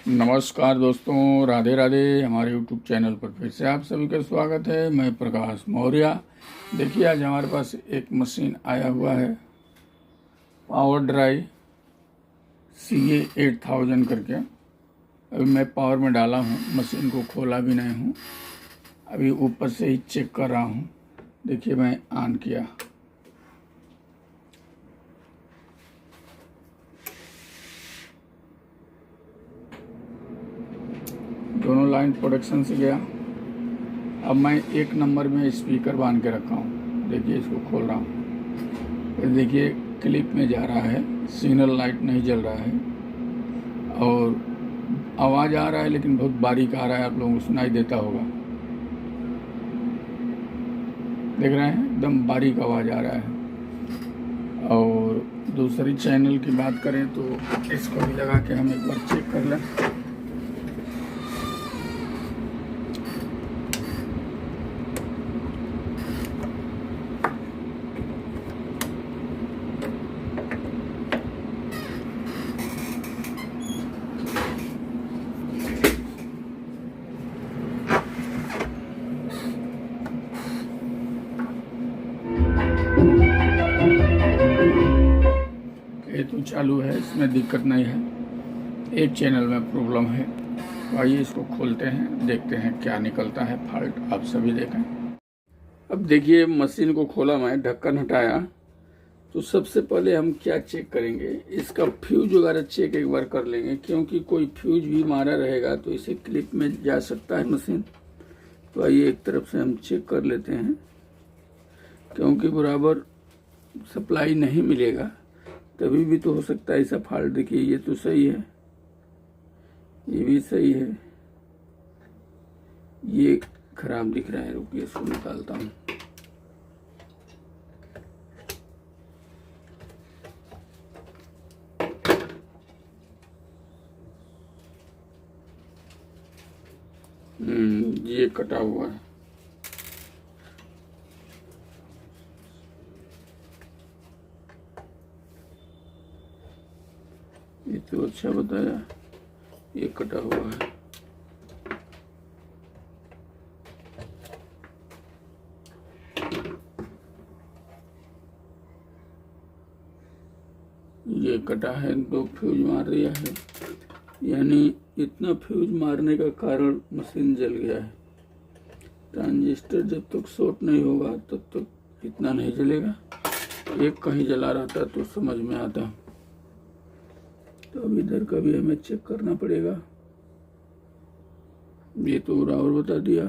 नमस्कार दोस्तों, राधे राधे। हमारे YouTube चैनल पर फिर से आप सभी का स्वागत है। मैं प्रकाश मौर्य। देखिए, आज हमारे पास एक मशीन आया हुआ है, पावर ड्राई CA8000 करके। अभी मैं पावर में डाला हूँ, मशीन को खोला भी नहीं हूँ, अभी ऊपर से ही चेक कर रहा हूँ। देखिए, मैं ऑन किया, दोनों लाइन प्रोडक्शन से गया। अब मैं 1 नंबर में स्पीकर बांध के रखा हूँ। देखिए, इसको खोल रहा हूँ, फिर देखिए क्लिप में जा रहा है, सिग्नल लाइट नहीं जल रहा है और आवाज़ आ रहा है, लेकिन बहुत बारीक आ रहा है। आप लोगों को सुनाई देता होगा, देख रहे हैं, एकदम बारीक आवाज़ आ रहा है। और दूसरी चैनल की बात करें तो इसको भी लगा के हम एक बार चेक कर लें। ये तो चालू है, इसमें दिक्कत नहीं है। एक चैनल में प्रॉब्लम है, तो आइए इसको खोलते हैं, देखते हैं क्या निकलता है फॉल्ट। आप सभी देखें। अब देखिए, मशीन को खोला, मैं ढक्कन हटाया, तो सबसे पहले हम क्या चेक करेंगे, इसका फ्यूज वगैरह चेक एक बार कर लेंगे, क्योंकि कोई फ्यूज भी मारा रहेगा तो इसे क्लिप में जा सकता है मशीन। तो आइए एक तरफ से हम चेक कर लेते हैं, क्योंकि बराबर सप्लाई नहीं मिलेगा तभी भी तो हो सकता है ऐसा फॉल्ट। देखिए, ये तो सही है, ये भी सही है, ये खराब दिख रहा है। रुकिए, इसको निकालता हूँ। ये कटा हुआ है। ये तो अच्छा बताया, ये कटा हुआ है। ये कटा है, 2 फ्यूज मार दिया है, यानी इतना फ्यूज मारने का कारण मशीन जल गया है। ट्रांजिस्टर जब तक शॉर्ट नहीं होगा तब तक इतना नहीं जलेगा। एक कहीं जला रहता तो समझ में आता। तो अब इधर का भी हमें चेक करना पड़ेगा। ये तो बराबर बता दिया,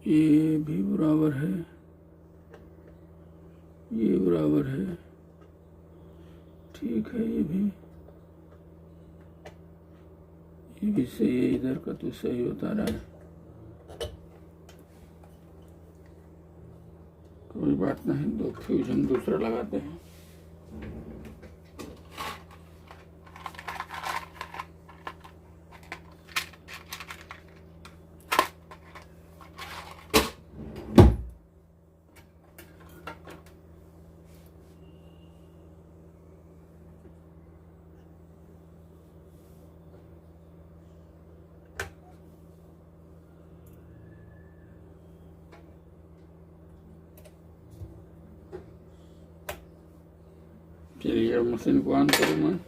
ये भी बराबर है, ये बराबर है, ठीक है, ये भी सही है। इधर का तो सही बता रहा है, कोई बात नहीं। 2 फ्यूज हम दूसरा लगाते हैं। चलिए, मशीन को ऑन करूँ मैं।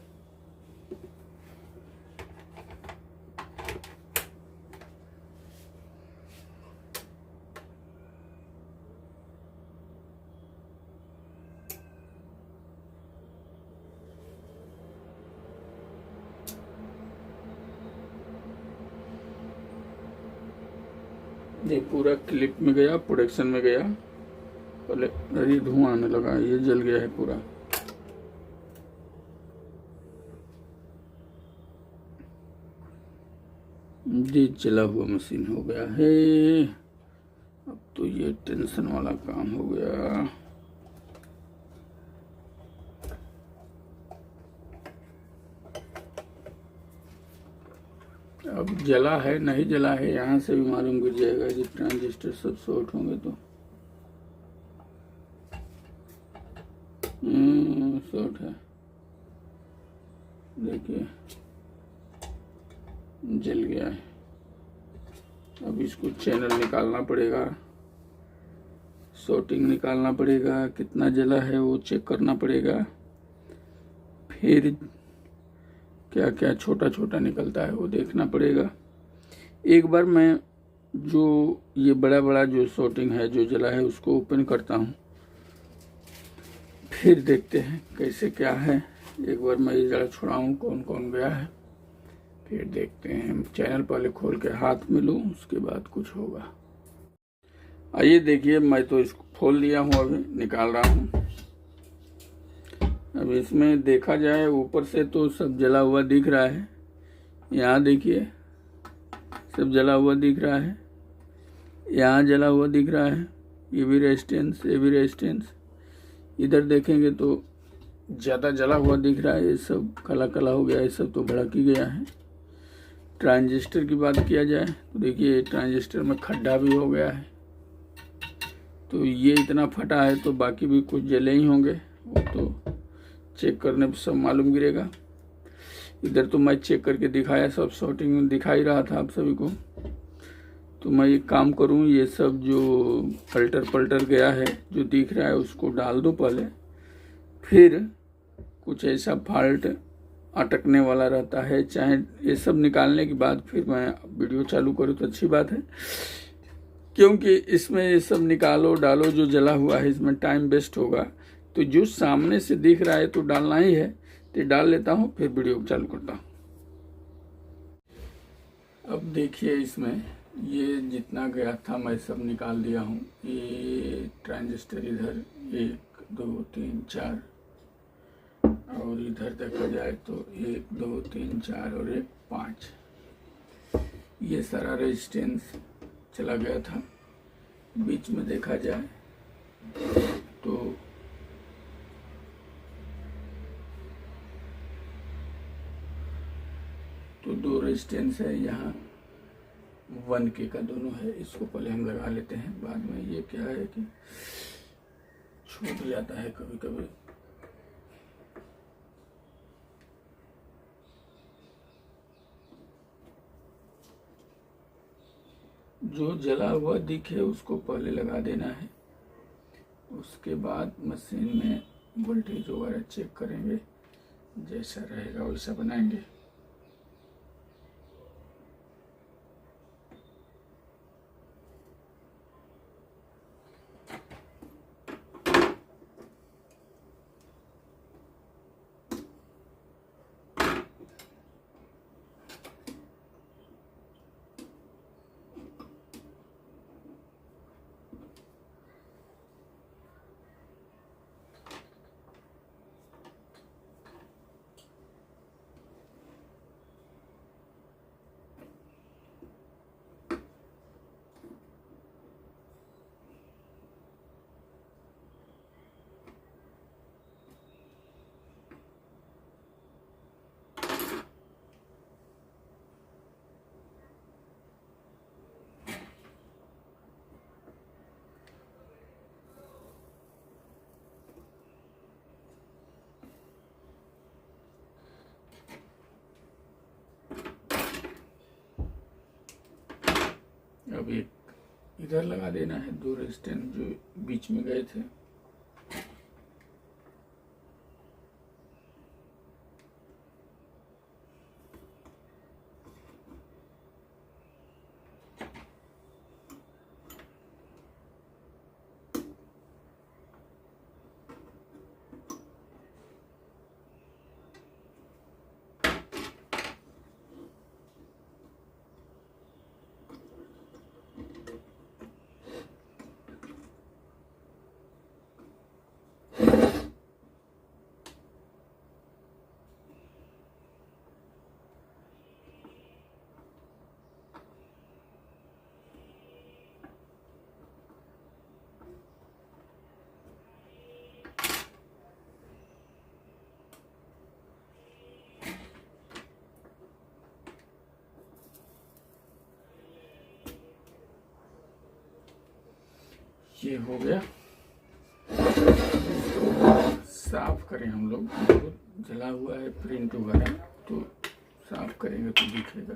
ये पूरा क्लिप में गया, प्रोडक्शन में गया, पहले अरे धुआं आने लगा, ये जल गया है पूरा। ये जला हुआ मशीन हो गया है। अब तो ये टेंशन वाला काम हो गया। अब जला है नहीं जला है, यहाँ से भी मालूम गिर जाएगा। ये ट्रांजिस्टर सब शॉर्ट होंगे तो शॉर्ट है। देखिए जल गया है। अब इसको चैनल निकालना पड़ेगा, शॉर्टिंग निकालना पड़ेगा, कितना जला है वो चेक करना पड़ेगा, फिर क्या क्या छोटा छोटा निकलता है वो देखना पड़ेगा। एक बार मैं जो ये बड़ा बड़ा जो शॉर्टिंग है जो जला है उसको ओपन करता हूँ, फिर देखते हैं कैसे क्या है। एक बार मैं ये जरा छुड़ाऊँ कौन कौन गया है, फिर देखते हैं। चैनल पहले खोल के हाथ में लूँ, उसके बाद कुछ होगा। आइए देखिए, मैं तो इसको खोल लिया हूँ, अभी निकाल रहा हूँ। अब इसमें देखा जाए ऊपर से तो सब जला हुआ दिख रहा है। यहाँ देखिए सब जला हुआ दिख रहा है, यहाँ जला हुआ दिख रहा है, ये भी रेजिस्टेंस, ये भी रेजिस्टेंस। इधर देखेंगे तो ज़्यादा जला हुआ दिख रहा है, ये सब काला काला हो गया, ये सब तो भड़क ही गया है। ट्रांजिस्टर की बात किया जाए तो देखिए ट्रांजिस्टर में खड्डा भी हो गया है, तो ये इतना फटा है तो बाकी भी कुछ जले ही होंगे, वो तो चेक करने पर सब मालूम गिरेगा। इधर तो मैं चेक करके दिखाया, सब शॉर्टिंग दिखा ही रहा था आप सभी को। तो मैं एक काम करूं, ये सब जो पल्टर गया है जो दिख रहा है उसको डाल दूं पहले, फिर कुछ ऐसा फॉल्ट अटकने वाला रहता है, चाहे ये सब निकालने के बाद फिर मैं वीडियो चालू करूं तो अच्छी बात है, क्योंकि इसमें ये सब निकालो डालो जो जला हुआ है इसमें टाइम वेस्ट होगा। तो जो सामने से दिख रहा है तो डालना ही है, तो डाल लेता हूँ फिर वीडियो चालू करता हूँ। अब देखिए इसमें ये जितना गया था मैं सब निकाल दिया हूँ। ये ट्रांजिस्टर इधर 1 2 3 4, और इधर देखा जाए तो 1 2 3 4 और 1 5, ये सारा रेजिस्टेंस चला गया था। बीच में देखा जाए तो 2 रेजिस्टेंस है, यहाँ 1K का दोनों है। इसको पहले हम लगा लेते हैं, बाद में ये क्या है कि छूट जाता है कभी कभी। जो जला हुआ दिखे उसको पहले लगा देना है, उसके बाद मशीन में वोल्टेज वगैरह चेक करेंगे, जैसा रहेगा वैसा बनाएंगे। अब एक इधर लगा देना है, 2 रेजिस्टेंस जो बीच में गए थे। ये हो गया, साफ करें हम लोग। जला हुआ है प्रिंट वगैरह तो साफ करेंगे तो दिखेगा।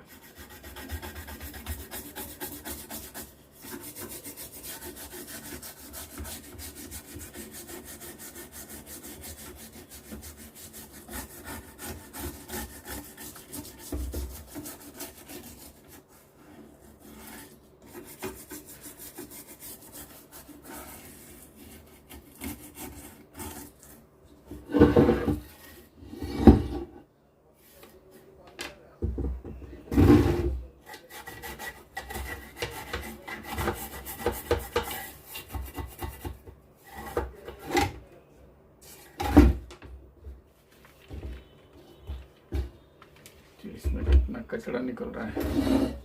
इसमें कितना कचरा निकल रहा है।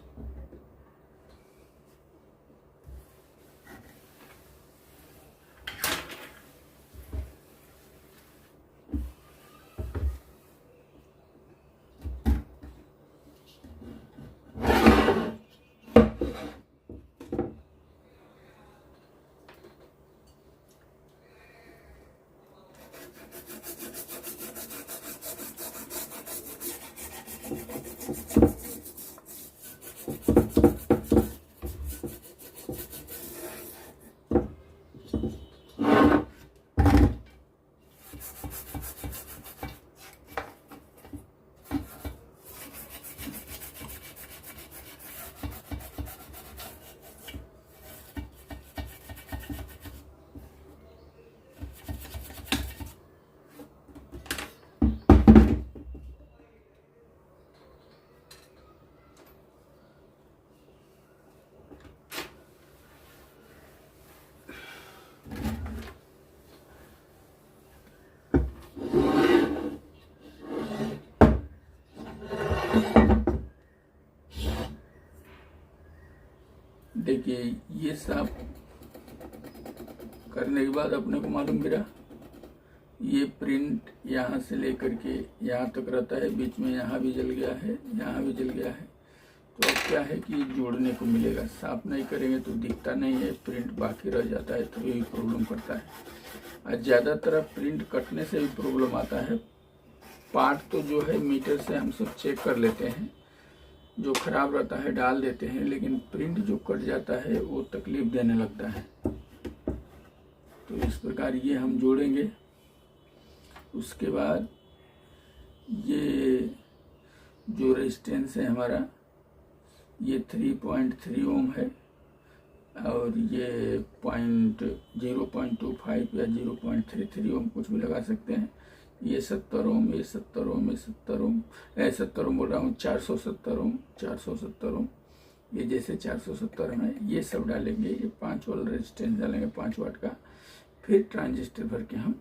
देखिए ये साफ करने के बाद अपने को मालूम गिरा, ये प्रिंट यहाँ से लेकर के यहाँ तक रहता है, बीच में यहाँ भी जल गया है, यहाँ भी जल गया है। तो अब क्या है कि जोड़ने को मिलेगा। साफ नहीं करेंगे तो दिखता नहीं है, प्रिंट बाकी रह जाता है, तो यही प्रॉब्लम करता है। और ज़्यादातर प्रिंट कटने से भी प्रॉब्लम आता है। पार्ट तो जो है मीटर से हम सब चेक कर लेते हैं, जो खराब रहता है डाल देते हैं, लेकिन प्रिंट जो कट जाता है वो तकलीफ देने लगता है। तो इस प्रकार ये हम जोड़ेंगे। उसके बाद ये जो रेजिस्टेंस है हमारा, ये 3.3 ओम है और ये 0.25 या 0.33 ओम कुछ भी लगा सकते हैं। ये 70 ओम, ये 70 ओम, ये 70 ओम, 70 ओम बोल रहा हूँ, 470 ओम, 470 ओम, ये जैसे 470 में ये सब डालेंगे। ये 5 वाला रेजिस्टेंस डालेंगे 5 वाट का, फिर ट्रांजिस्टर भर के हम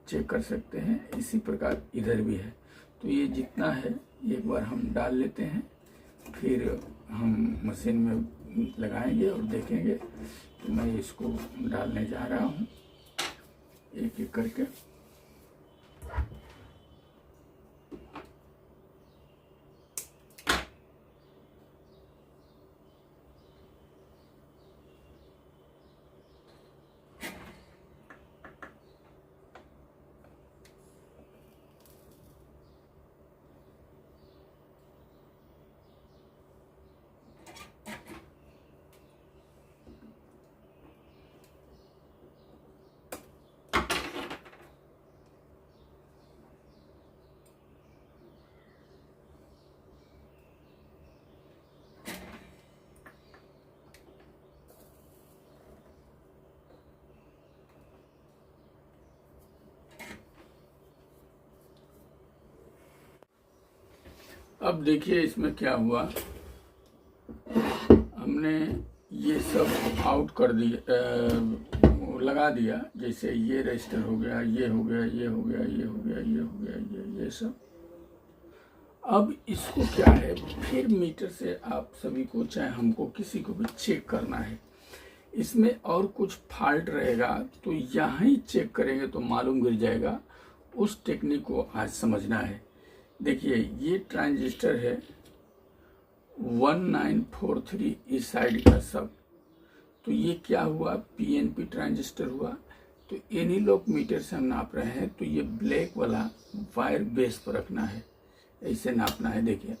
चेक कर सकते हैं। इसी प्रकार इधर भी है। तो ये जितना है एक बार हम डाल लेते हैं, फिर हम मशीन में लगाएंगे और देखेंगे। तो मैं इसको डालने जा रहा हूँ एक एक करके। अब देखिए इसमें क्या हुआ, हमने ये सब आउट कर दिया, लगा दिया। जैसे ये रजिस्टर हो गया, ये हो गया, ये हो गया, ये हो गया, ये हो गया, ये सब। अब इसको क्या है, फिर मीटर से आप सभी को चाहे हमको किसी को भी चेक करना है। इसमें और कुछ फॉल्ट रहेगा तो यहाँ ही चेक करेंगे तो मालूम गिर जाएगा। उस टेक्निक को आज समझना है। देखिए ये ट्रांजिस्टर है 1943 इस साइड का सब। तो ये क्या हुआ, पीएनपी ट्रांजिस्टर हुआ। तो एनीलॉग मीटर से हम नाप रहे हैं, तो ये ब्लैक वाला वायर बेस पर रखना है। ऐसे नापना है। देखिए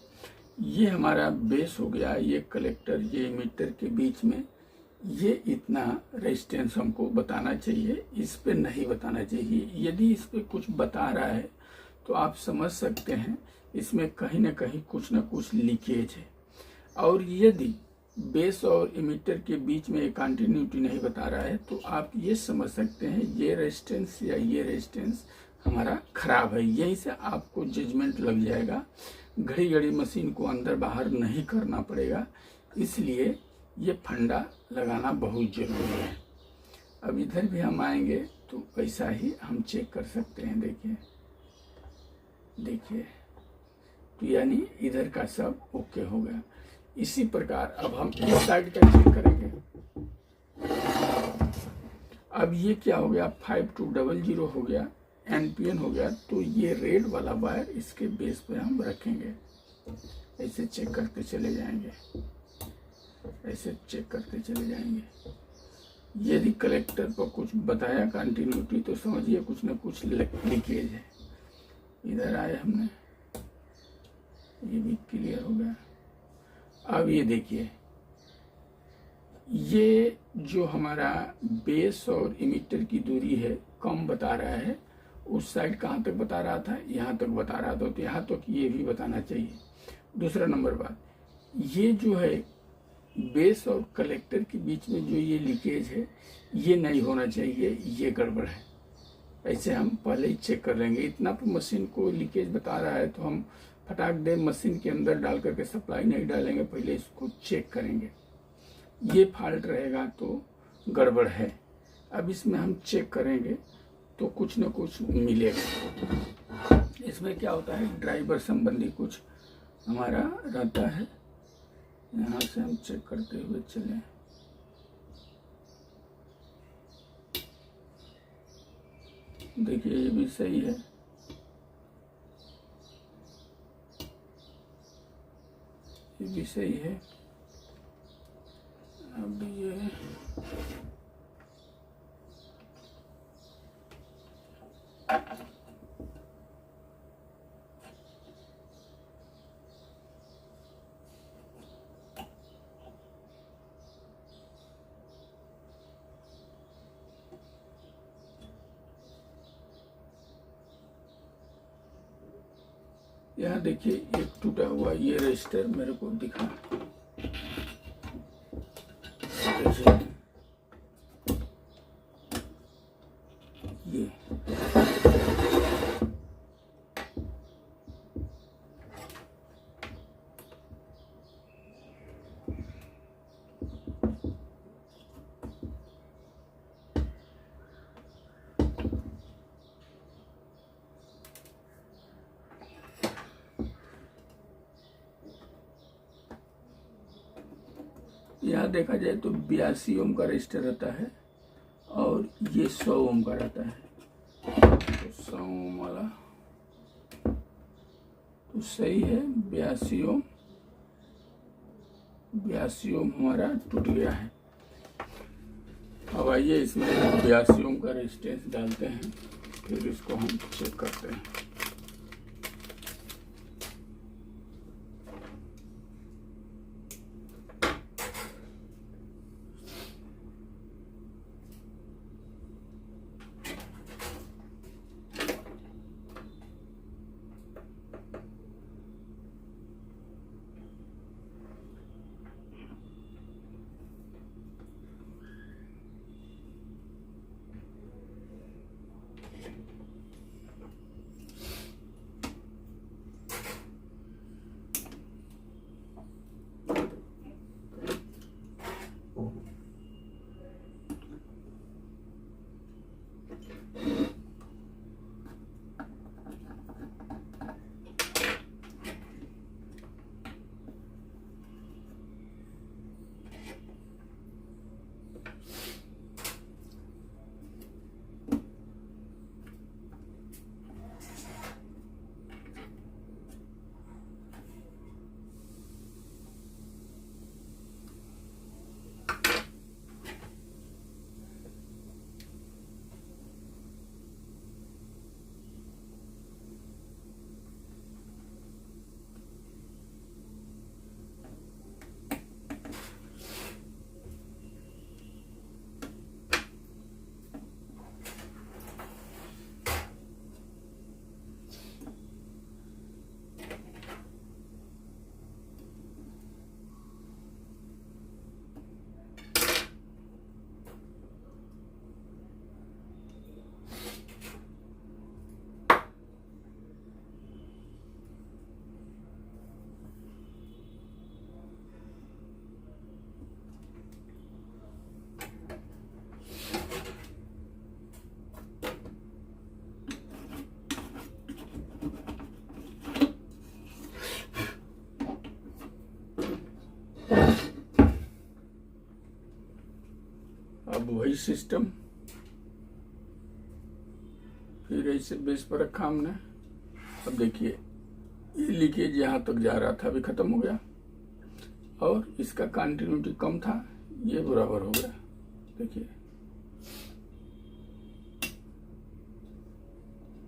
ये हमारा बेस हो गया, ये कलेक्टर, ये इमीटर के बीच में ये इतना रेजिस्टेंस हमको बताना चाहिए, इस पे नहीं बताना चाहिए। यदि इस पे कुछ बता रहा है तो आप समझ सकते हैं इसमें कहीं ना कहीं कुछ ना कुछ लीकेज है। और यदि बेस और इमीटर के बीच में एक कंटिन्यूटी नहीं बता रहा है तो आप ये समझ सकते हैं ये रेजिस्टेंस या ये रेजिस्टेंस हमारा खराब है। यहीं से आपको जजमेंट लग जाएगा। घड़ी घड़ी मशीन को अंदर बाहर नहीं करना पड़ेगा, इसलिए ये फंडा लगाना बहुत जरूरी है। अब इधर भी हम आएंगे तो ऐसा ही हम चेक कर सकते हैं। देखिए देखिए, तो यानी इधर का सब ओके हो गया। इसी प्रकार अब हम इस साइड का चेक करेंगे। अब ये क्या हो गया, 5200 हो गया, एनपीएन हो गया। तो ये रेड वाला वायर इसके बेस पे हम रखेंगे, ऐसे चेक करते चले जाएंगे, ऐसे चेक करते चले जाएंगे। यदि कलेक्टर पर कुछ बताया कंटिन्यूटी तो समझिए कुछ न कुछ लीकेज है। इधर आए हमने, ये भी क्लियर हो गया। अब ये देखिए, ये जो हमारा बेस और इमीटर की दूरी है कम बता रहा है। उस साइड कहाँ तक बता रहा था, यहाँ तक बता रहा था, तो यहाँ तक ये भी बताना चाहिए। दूसरा नंबर बात, ये जो है बेस और कलेक्टर के बीच में जो ये लीकेज है ये नहीं होना चाहिए, ये गड़बड़ है। ऐसे हम पहले ही चेक कर लेंगे। इतना पर मशीन को लीकेज बता रहा है तो हम फटाक दे मशीन के अंदर डाल करके सप्लाई नहीं डालेंगे, पहले इसको चेक करेंगे। ये फॉल्ट रहेगा तो गड़बड़ है। अब इसमें हम चेक करेंगे तो कुछ न कुछ मिलेगा। इसमें क्या होता है, ड्राइवर संबंधी कुछ हमारा रहता है। यहाँ से हम चेक करते हुए चले। देखिए ये भी सही है, ये भी सही है। अब ये यहाँ देखिए एक टूटा हुआ ये रजिस्टर मेरे को दिखा। देखिए ये यहाँ देखा जाए तो 82 ओम का रजिस्टर रहता है और ये 100 ओम का रहता है। तो 100 ओम वाला तो सही है। 82 ओम, 82 ओम हमारा टूट गया है। अब आइए इसमें 82 ओम का रेजिस्टेंस डालते हैं, फिर इसको हम चेक करते हैं। सिस्टम, फिर ऐसे बेस पर रखा हमने। अब देखिए ये लीकेज यहाँ तक जा रहा था, अभी खत्म हो गया, और इसका कंटिन्यूटी कम था, ये बराबर हो गया। देखिए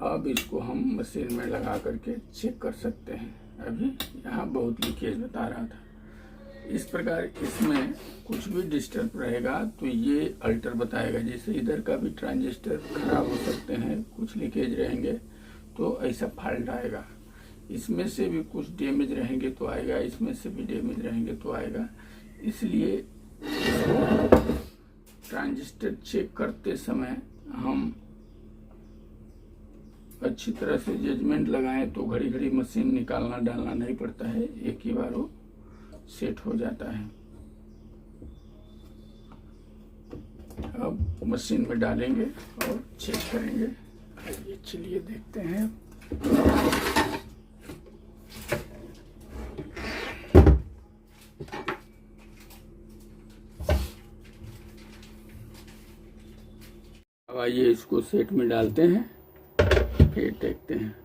अब इसको हम मशीन में लगा करके चेक कर सकते हैं। अभी यहाँ बहुत लीकेज बता रहा था। इस प्रकार इसमें कुछ भी डिस्टर्ब रहेगा तो ये अल्टर बताएगा। जैसे इधर का भी ट्रांजिस्टर खराब हो सकते हैं, कुछ लीकेज रहेंगे तो ऐसा फॉल्ट आएगा। इसमें से भी कुछ डैमेज रहेंगे तो आएगा, इसमें से भी डैमेज रहेंगे तो आएगा। इसलिए ट्रांजिस्टर चेक करते समय हम अच्छी तरह से जजमेंट लगाएं तो घड़ी घड़ी मशीन निकालना डालना नहीं पड़ता है, एक ही बार वो सेट हो जाता है। अब मशीन में डालेंगे और चेक करेंगे। ये चलिए देखते हैं। अब आइए इसको सेट में डालते हैं, फिर देखते हैं।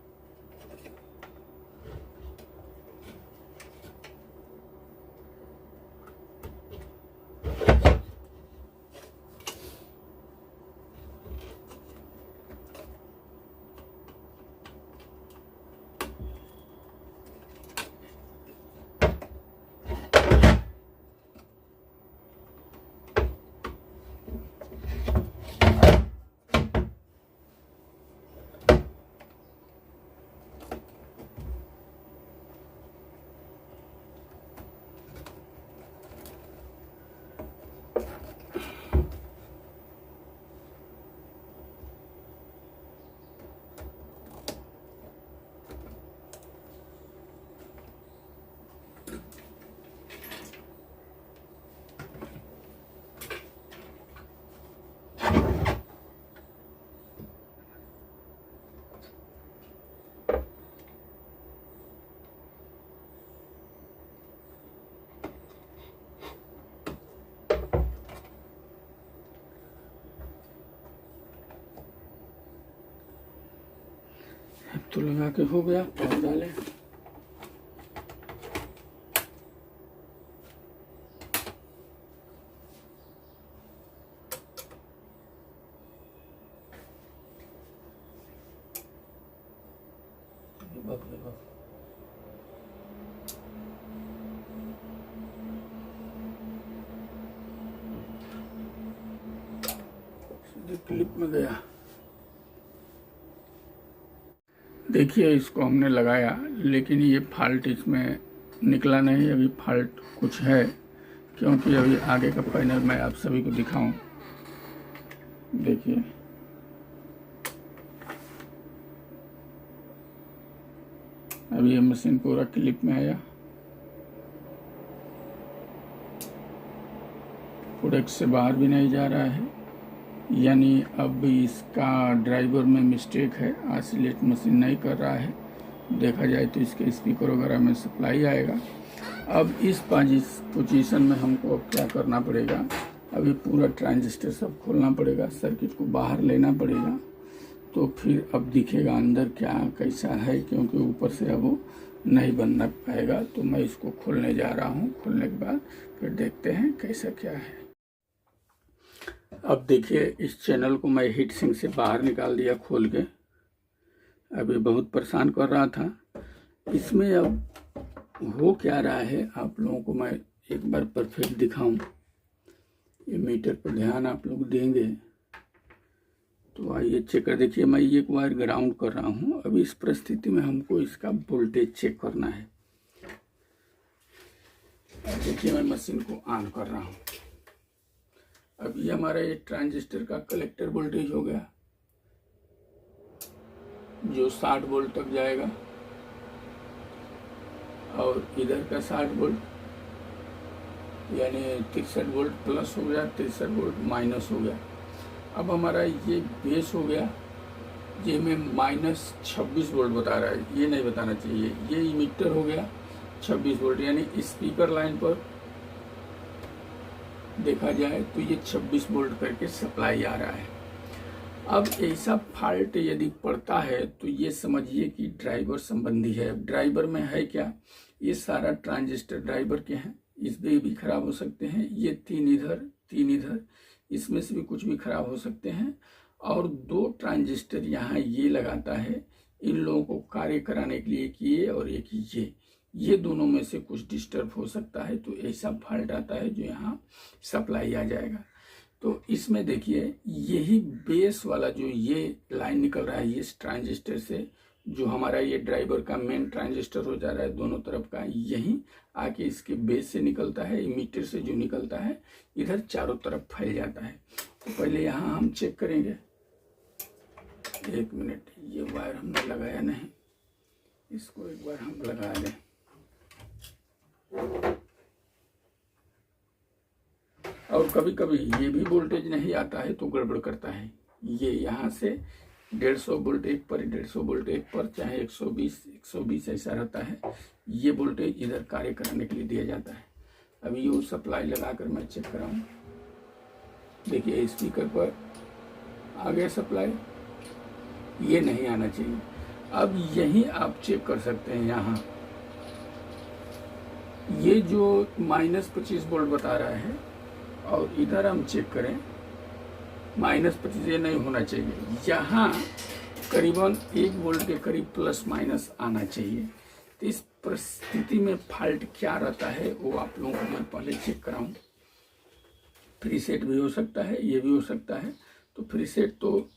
तो लगा के हो गया, पानी डालें। क्लिप में गया। देखिए इसको हमने लगाया, लेकिन ये फॉल्ट इसमें निकला नहीं। अभी फॉल्ट कुछ है, क्योंकि अभी आगे का पैनल मैं आप सभी को दिखाऊं। देखिए अभी ये मशीन पूरा क्लिप में आया, प्रोडक्ट से बाहर भी नहीं जा रहा है। यानी अब इसका ड्राइवर में मिस्टेक है, ऑसिलेट मशीन नहीं कर रहा है। देखा जाए तो इसके स्पीकर वगैरह में सप्लाई आएगा। अब इस पोजीशन में हमको अब क्या करना पड़ेगा, अभी पूरा ट्रांजिस्टर सब खोलना पड़ेगा, सर्किट को बाहर लेना पड़ेगा, तो फिर अब दिखेगा अंदर क्या कैसा है, क्योंकि ऊपर से अब वो नहीं बनना पाएगा। तो मैं इसको खोलने जा रहा हूँ, खोलने के बाद फिर देखते हैं कैसा क्या है। अब देखिए इस चैनल को मैं हीट सिंक से बाहर निकाल दिया खोल के। अभी बहुत परेशान कर रहा था। इसमें अब हो क्या रहा है आप लोगों को मैं एक बार परफेक्ट दिखाऊं। ये मीटर पर ध्यान आप लोग देंगे तो आइए चेक कर देखिए। मैं एक वायर ग्राउंड कर रहा हूं। अब इस परिस्थिति में हमको इसका वोल्टेज चेक करना है। देखिए मैं मशीन को ऑन कर रहा हूं। अब ये हमारा ये ट्रांजिस्टर का कलेक्टर वोल्टेज हो गया, जो 60 वोल्ट तक जाएगा, और इधर का 60 वोल्ट यानी 63 वोल्ट प्लस हो गया, 63 वोल्ट माइनस हो गया। अब हमारा ये बेस हो गया, ये में माइनस 26 वोल्ट बता रहा है, ये नहीं बताना चाहिए। ये इमिटर हो गया 26 वोल्ट, यानी स्पीकर लाइन पर देखा जाए तो ये 26 वोल्ट करके सप्लाई आ रहा है। अब ऐसा फॉल्ट यदि पड़ता है तो ये समझिए कि ड्राइवर संबंधी है। ड्राइवर में है क्या, ये सारा ट्रांजिस्टर ड्राइवर के हैं, इसमें भी खराब हो सकते हैं, ये 3 इधर 3 इधर, इसमें से भी कुछ भी खराब हो सकते हैं। और 2 ट्रांजिस्टर यहाँ ये लगाता है, इन लोगों को कार्य कराने के लिए एक ये और एक ये दोनों में से कुछ डिस्टर्ब हो सकता है, तो ऐसा फॉल्ट आता है जो यहाँ सप्लाई आ जाएगा। तो इसमें देखिए यही बेस वाला जो ये लाइन निकल रहा है, ये ट्रांजिस्टर से जो हमारा ये ड्राइवर का मेन ट्रांजिस्टर हो जा रहा है दोनों तरफ का, यही आके इसके बेस से निकलता है, इमीटर से जो निकलता है इधर चारों तरफ फैल जाता है। तो पहले यहाँ हम चेक करेंगे। 1 मिनट, ये वायर हमने लगाया नहीं, इसको एक बार हम लगा लें। और कभी कभी ये भी वोल्टेज नहीं आता है तो गड़बड़ करता है। ये यहाँ से 150 वोल्ट एक पर, 150 वोल्ट एक पर, चाहे 120 ऐसा रहता है। ये वोल्टेज इधर कार्य कराने के लिए दिया जाता है। अभी ये सप्लाई लगाकर मैं चेक कराऊँ। देखिए स्पीकर पर आ गया सप्लाई, ये नहीं आना चाहिए। अब यही आप चेक कर सकते हैं, यहाँ ये जो -25 वोल्ट बता रहा है और इधर हम चेक करें -25, ये नहीं होना चाहिए। यहाँ करीबन 1 वोल्ट के करीब प्लस माइनस आना चाहिए। तो इस परिस्थिति में फॉल्ट क्या रहता है वो आप लोगों को मैं पहले चेक कराऊं। प्रीसेट भी हो सकता है, ये भी हो सकता है। तो प्रीसेट तो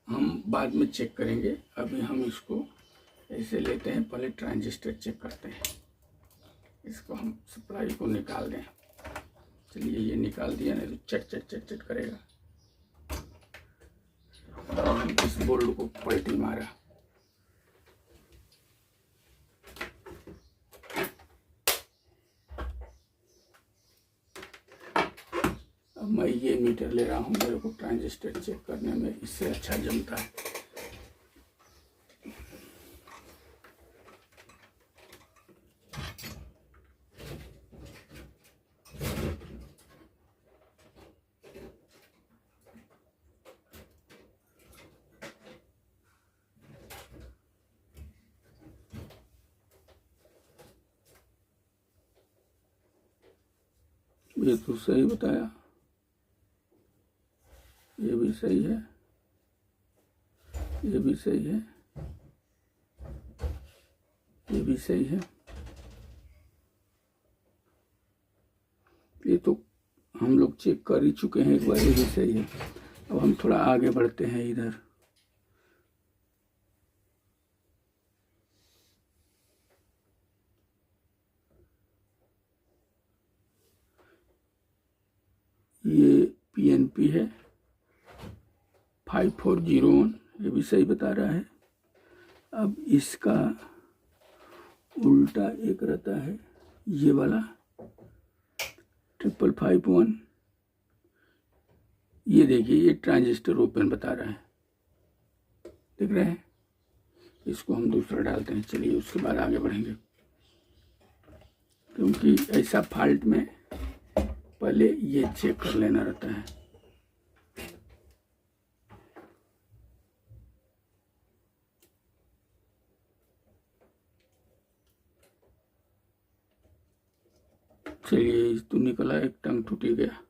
हम बाद में चेक करेंगे, अभी हम इसको ऐसे लेते हैं, पहले ट्रांजिस्टर चेक करते हैं। इसको हम सप्लाई को निकाल दें। चलिए ये निकाल दिया, नहीं तो चट चट चट चट करेगा। हम इस बोल्ट को पलटी मारा, अब मैं ये मीटर ले रहा हूँ, मेरे को ट्रांजिस्टर चेक करने में इससे अच्छा जमता है। ये तो सही बताया, ये भी सही है, ये भी सही है, ये भी सही है। ये तो हम लोग चेक कर ही चुके हैं एक बार, ये भी सही है। अब हम थोड़ा आगे बढ़ते हैं इधर। ये PNP है 5401, ये भी सही बता रहा है। अब इसका उल्टा एक रहता है, ये वाला 5551, ये देखिए ये ट्रांजिस्टर ओपन बता रहा है, देख रहे हैं। इसको हम दूसरा डालते हैं। चलिए उसके बाद आगे बढ़ेंगे, क्योंकि ऐसा फॉल्ट में पहले ये चेक कर लेना रहता है। चलिए तो निकला, एक टंग टूट गया,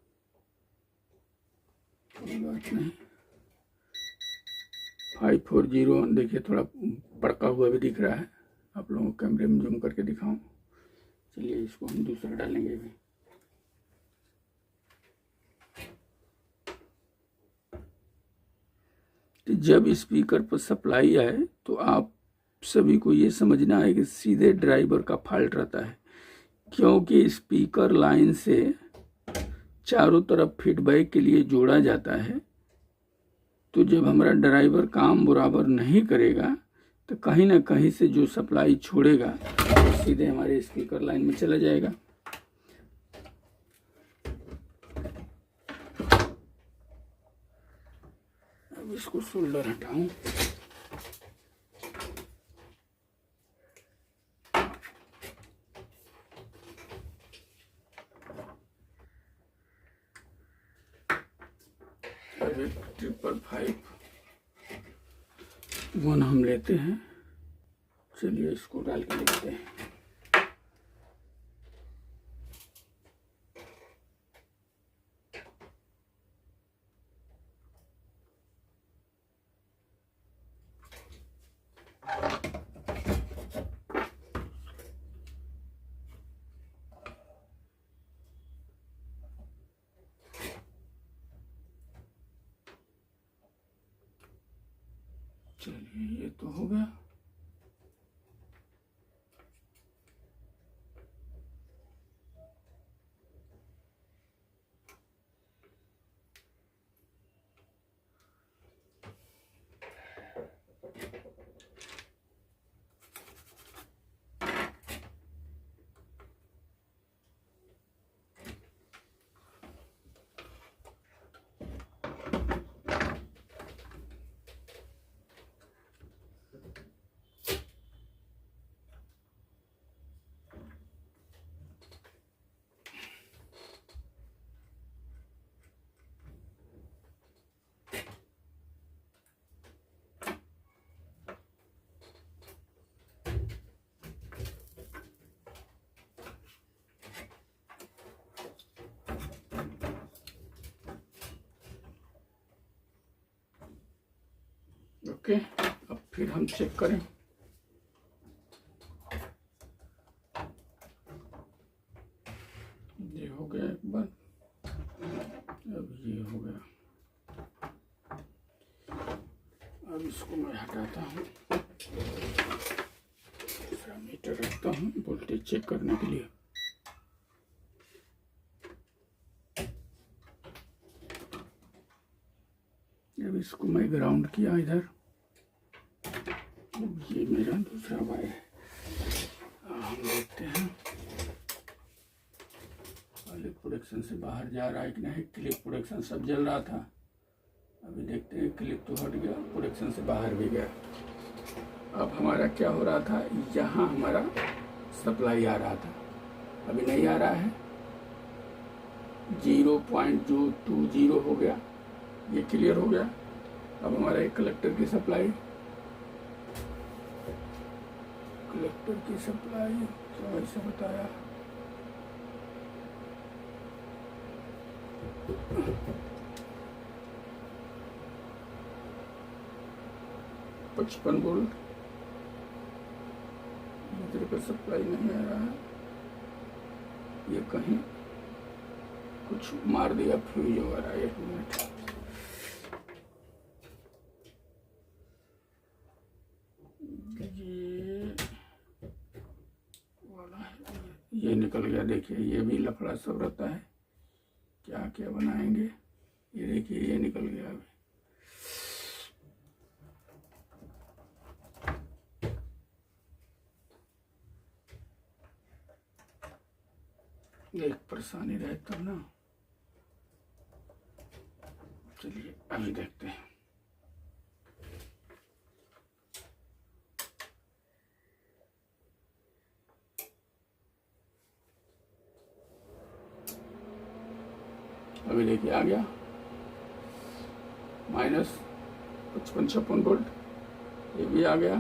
कोई बात नहीं। 5401 देखिए थोड़ा पड़का हुआ भी दिख रहा है, आप लोगों को कैमरे में जूम करके दिखाऊं। चलिए इसको हम दूसरा डालेंगे भी। तो जब स्पीकर पर सप्लाई आए तो आप सभी को ये समझना है कि सीधे ड्राइवर का फॉल्ट रहता है, क्योंकि स्पीकर लाइन से चारों तरफ फीडबैक के लिए जोड़ा जाता है। तो जब हमारा ड्राइवर काम बराबर नहीं करेगा तो कहीं ना कहीं से जो सप्लाई छोड़ेगा तो सीधे हमारे स्पीकर लाइन में चला जाएगा। अब इसको सोल्डर हटाऊं। 58551 हम लेते हैं। चलिए इसको डाल के देखते हैं। चलिए ये तो हो गया। ओके, अब फिर हम चेक करें। ये हो गया एक बार, अब ये हो गया। अब इसको मैं हटाता हूँ, दूसरा मीटर रखता हूँ वोल्टेज चेक करने के लिए। अब इसको मैं ग्राउंड किया इधर। ये मेरा दूसरा वायर है। हम देखते हैं पहले प्रोडक्शन से बाहर जा रहा है कि नहीं। क्लिप प्रोडक्शन सब जल रहा था, अभी देखते हैं क्लिप तो हट गया, प्रोडक्शन से बाहर भी गया। अब हमारा क्या हो रहा था, यहाँ हमारा सप्लाई आ रहा था, अभी नहीं आ रहा है। 0.20 हो गया, ये क्लियर हो गया। अब हमारा एक कलेक्टर की सप्लाई क्या ऐसा बताया, $55 वोल्ट इधर का सप्लाई नहीं आ रहा है। ये कहीं कुछ मार दिया फ्यूज वगैरह। 1 मिनट, ये निकल गया। देखिए ये भी लफड़ा सब रहता है, क्या क्या बनाएंगे। ये देखिए ये निकल गया। अभी एक परेशानी रहे तब ना। चलिए अभी देखते हैं। अभी देखिए आ गया -55-56 वोल्ट, ये भी आ गया।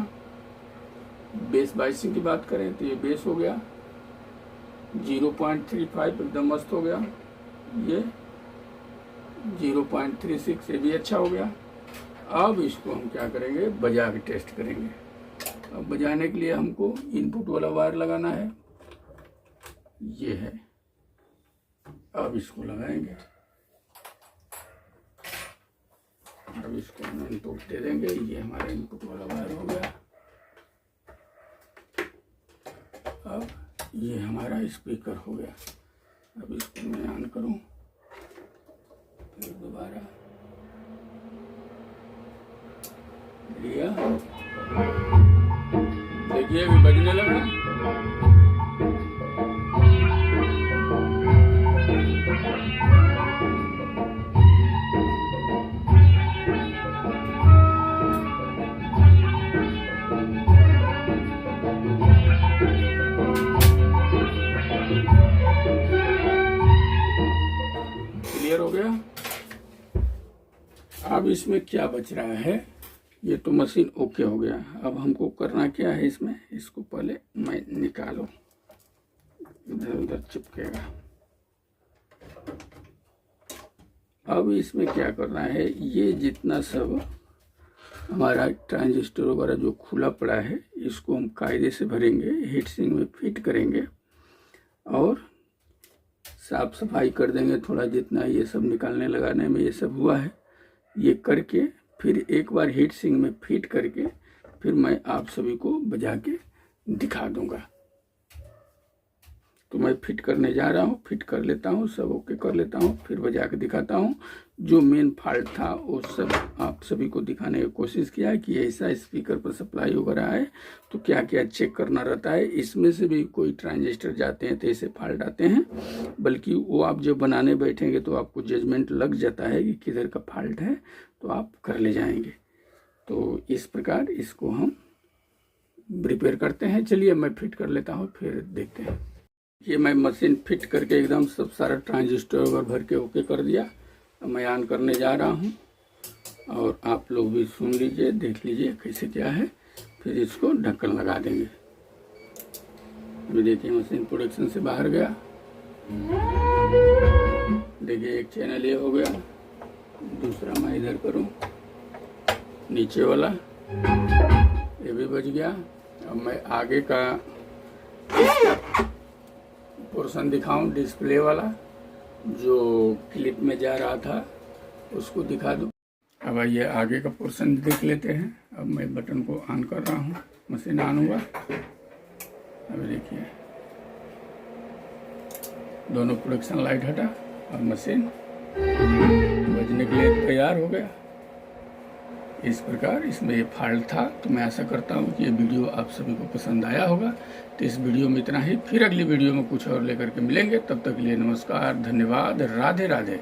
बेस बाइसिंग की बात करें तो ये बेस हो गया 0.35 एकदम मस्त हो गया। ये 0.36 ये भी अच्छा हो गया। अब इसको हम क्या करेंगे, बजा के टेस्ट करेंगे। अब बजाने के लिए हमको इनपुट वाला वायर लगाना है, ये है। अब इसको लगाएंगे, अब इसको हम इनपुट दे देंगे। ये हमारा इनपुट वाला वायर हो गया। अब ये हमारा स्पीकर हो गया। अब इसको मैं ऑन करूं, फिर दोबारा लिया, देखिए अभी बजने लगा। क्लियर हो गया। अब इसमें क्या बच रहा है, ये तो मशीन ओके हो गया। अब हमको करना क्या है, इसमें इसको पहले मैं निकालूं, इधर उधर चिपकेगा। अब इसमें क्या करना है, ये जितना सब हमारा ट्रांजिस्टर वगैरह जो खुला पड़ा है, इसको हम कायदे से भरेंगे, हीट सिंक में फिट करेंगे और साफ सफाई कर देंगे। थोड़ा जितना ये सब निकालने लगाने में ये सब हुआ है, ये करके फिर एक बार हीट सिंक में फिट करके फिर मैं आप सभी को बजा के दिखा दूंगा। तो मैं फिट करने जा रहा हूँ, फिट कर लेता हूँ, सब ओके कर लेता हूँ, फिर बजा के दिखाता हूँ। जो मेन फॉल्ट था वो सब आप सभी को दिखाने की कोशिश किया है कि ऐसा स्पीकर पर सप्लाई वगैरह है तो क्या क्या चेक करना रहता है। इसमें से भी कोई ट्रांजिस्टर जाते हैं तो ऐसे फॉल्ट आते हैं, बल्कि वो आप जब बनाने बैठेंगे तो आपको जजमेंट लग जाता है कि किधर का फॉल्ट है, तो आप कर ले जाएंगे। तो इस प्रकार इसको हम रिपेयर करते हैं। चलिए मैं फिट कर लेता हूँ, फिर देखते हैं। ये मैं मशीन फिट करके एकदम सब सारा ट्रांजिस्टर वगैरह भर के ओके कर दिया। अब मैं ऑन करने जा रहा हूँ और आप लोग भी सुन लीजिए, देख लीजिए कैसे क्या है, फिर इसको ढक्कन लगा देंगे। अभी देखिए मशीन प्रोडक्शन से बाहर गया, देखिए एक चैनल ये हो गया, दूसरा मैं इधर करूँ, नीचे वाला ये भी बच गया। अब मैं आगे का पोर्शन दिखाऊं, डिस्प्ले वाला जो क्लिप में जा रहा था उसको दिखा दूं। अब ये आगे का पोर्शन देख लेते हैं। अब मैं बटन को ऑन कर रहा हूं, मशीन ऑन हुआ। अब देखिए दोनों प्रोडक्शन लाइट हटा और मशीन बजने के लिए तैयार हो गया। इस प्रकार इसमें ये फॉल्ट था। तो मैं आशा करता हूँ कि ये वीडियो आप सभी को पसंद आया होगा। तो इस वीडियो में इतना ही, फिर अगली वीडियो में कुछ और लेकर के मिलेंगे। तब तक के लिए नमस्कार, धन्यवाद, राधे राधे।